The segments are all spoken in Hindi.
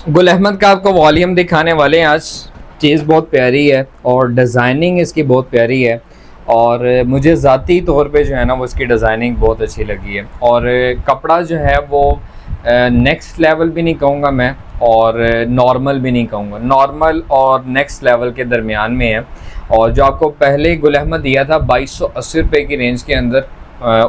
गुल अहमद का आपको वॉल्यूम दिखाने वाले हैं आज। चीज़ बहुत प्यारी है और डिज़ाइनिंग इसकी बहुत प्यारी है, और मुझे ज़ाती तौर पे जो है ना वो इसकी डिज़ाइनिंग बहुत अच्छी लगी है। और कपड़ा जो है वो नेक्स्ट लेवल भी नहीं कहूँगा मैं, और नॉर्मल भी नहीं कहूँगा, नॉर्मल और नेक्स्ट लेवल के दरमियान में है। और जो आपको पहले गुल अहमद दिया था 2280 रुपये की रेंज के अंदर,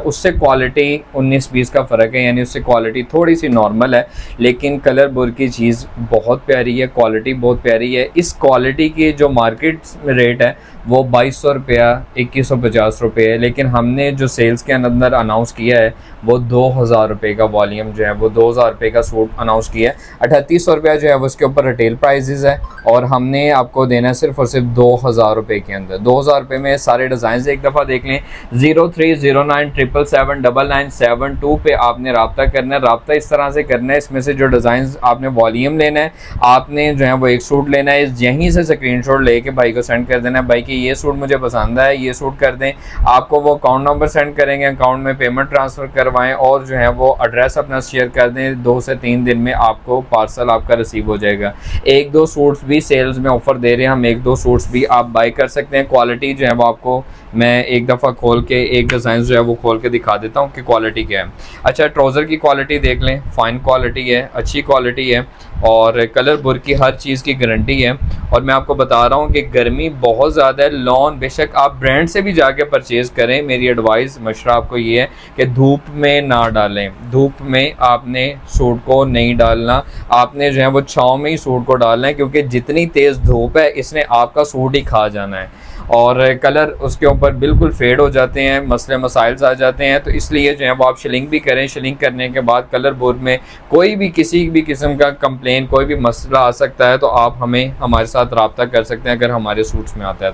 उससे क्वालिटी 19-20 का फ़र्क है, यानी उससे क्वालिटी थोड़ी सी नॉर्मल है, लेकिन कलर बुर की चीज़ बहुत प्यारी है, क्वालिटी बहुत प्यारी है। इस क्वालिटी की जो मार्केट रेट है वो 2200 रुपया, 2150 रुपये है, लेकिन हमने जो सेल्स के अंदर अनाउंस किया है वो 2000 रुपये का वॉल्यूम जो है वो 2000 रुपये का सूट अनाउंस किया है। 3800 रुपया जो है वो उसके ऊपर रिटेल प्राइजेज़ है, और हमने आपको देना है सिर्फ और सिर्फ 2000 रुपये के अंदर। 2000 रुपये में सारे डिज़ाइन एक दफ़ा देख लें। 0309779972 पे आपने रब्ता करना है। रब्ता इस तरह से करना है, इसमें से जो डिज़ाइन आपने वॉल्यूम लेना है, आपने जो है वो एक सूट लेना है, यहीं से स्क्रीनशॉट लेके भाई को सेंड कर देना है, भाई कि ये सूट मुझे पसंद है, ये सूट कर दें। आपको वो अकाउंट नंबर सेंड करेंगे, अकाउंट में पेमेंट ट्रांसफ़र करवाएं, और जो है वो एड्रेस अपना शेयर कर दें। 2 से 3 दिन में आपको पार्सल आपका रिसीव हो जाएगा। 1-2 सूट्स भी सेल्स में ऑफ़र दे रहे हैं हम, 1-2 सूट्स भी आप बाई कर सकते हैं। क्वालिटी जो है वो आपको मैं एक दफ़ा खोल के एक डिज़ाइन जो है वो खोल के दिखा देता हूँ कि क्वालिटी क्या है। अच्छा, ट्राउज़र की क्वालिटी देख लें, फ़ाइन क्वालिटी है, अच्छी क्वालिटी है, और कलर बुर की हर चीज़ की गारंटी है। और मैं आपको बता रहा हूँ कि गर्मी बहुत ज़्यादा है, लॉन बेशक आप ब्रांड से भी जाके परचेज़ करें, मेरी एडवाइस मशवरा आपको ये है कि धूप में ना डालें। धूप में आपने सूट को नहीं डालना, आपने जो है वो छाँव में ही सूट को डालना है, क्योंकि जितनी तेज़ धूप है इसने आपका सूट ही खा जाना है, और कलर उसके ऊपर बिल्कुल फेड हो जाते हैं, मसले मसाइल्स आ जाते हैं। तो इसलिए जो है वो आप शिलिंग भी करें। शिलिंग करने के बाद कलर बोर्ड में कोई भी किसी भी किस्म का कंप्लेन, कोई भी मसला आ सकता है, तो आप हमें हमारे साथ रब्ता कर सकते हैं अगर हमारे सूट्स में आता है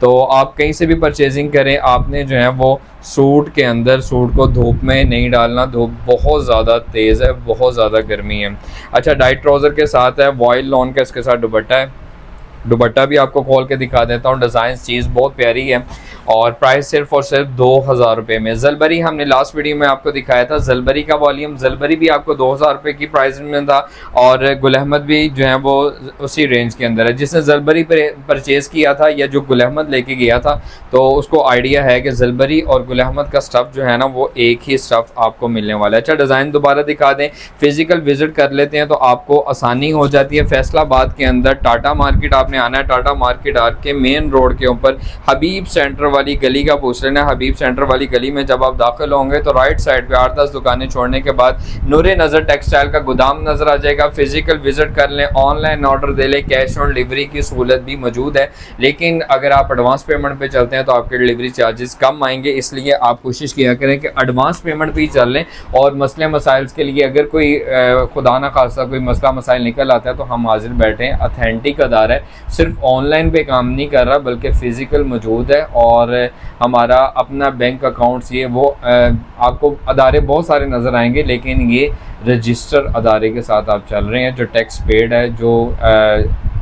तो आप कहीं से भी परचेजिंग करें। आपने जो है वो सूट के अंदर सूट को धूप में नहीं डालना, धूप बहुत ज़्यादा तेज़ है, बहुत ज़्यादा गर्मी है। अच्छा, डाइट ट्राउज़र के साथ है, वॉयल लॉन का इसके साथ दुपट्टा है। दुपट्टा भी आपको खोल के दिखा देता हूँ। डिज़ाइन चीज़ बहुत प्यारी है, और प्राइस सिर्फ और सिर्फ 2000 रुपये में। जलबरी हमने लास्ट वीडियो में आपको दिखाया था, जलबरी का वॉल्यूम, जलबरी भी आपको 2000 रुपये की प्राइस में था, और गुल अहमद भी जो है वो उसी रेंज के अंदर है। जिसने जलबरी परचेज़ किया था या जो गुल अहमद लेके गया था, तो उसको आइडिया है कि जलबरी और गुल अहमद का स्टफ़ जो है ना वो एक ही स्टफ़ आपको मिलने वाला है। अच्छा, डिज़ाइन दोबारा दिखा दें, फिज़िकल विज़िट कर लेते हैं तो आपको आसानी हो जाती है। फैसलाबाद के अंदर टाटा मार्केट आपने आना है, टाटा मार्केट आके मेन रोड के ऊपर हबीब सेंटर वाली गली का पूछ लेना। हबीब सेंटर वाली गली में जब आप दाखिल होंगे तो राइट साइड पे 8-10 दुकानें छोड़ने के बाद नूरे नज़र टेक्सटाइल का गोदाम नज़र आ जाएगा। फिजिकल विजिट कर लें, ऑनलाइन ऑर्डर दे लें, कैश ऑन डिलीवरी की सहूलत भी मौजूद है, लेकिन अगर आप एडवांस पेमेंट पे चलते हैं तो आपके डिलीवरी चार्जेस कम आएंगे। इसलिए आप कोशिश किया करें कि एडवांस पेमेंट पे ही चल लें, और मसले मसाइल के लिए अगर कोई खुदा ना खासा कोई मसला मसाइल निकल आता है तो हम हाजिर बैठे हैं। अथेंटिक अदारा है, सिर्फ ऑनलाइन पे काम नहीं कर रहा बल्कि फ़िज़िकल मौजूद है, और हमारा अपना बैंक अकाउंट्स ये वो आपको अदारे बहुत सारे नज़र आएंगे, लेकिन ये रजिस्टर अदारे के साथ आप चल रहे हैं, जो टैक्स पेड है, जो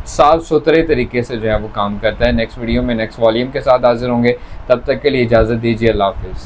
साफ़ सुथरे तरीके से जो है वो काम करता है। नेक्स्ट वीडियो में नेक्स्ट वॉल्यूम के साथ हाजिर होंगे, तब तक के लिए इजाज़त दीजिए। अल्लाह हाफ़िज़।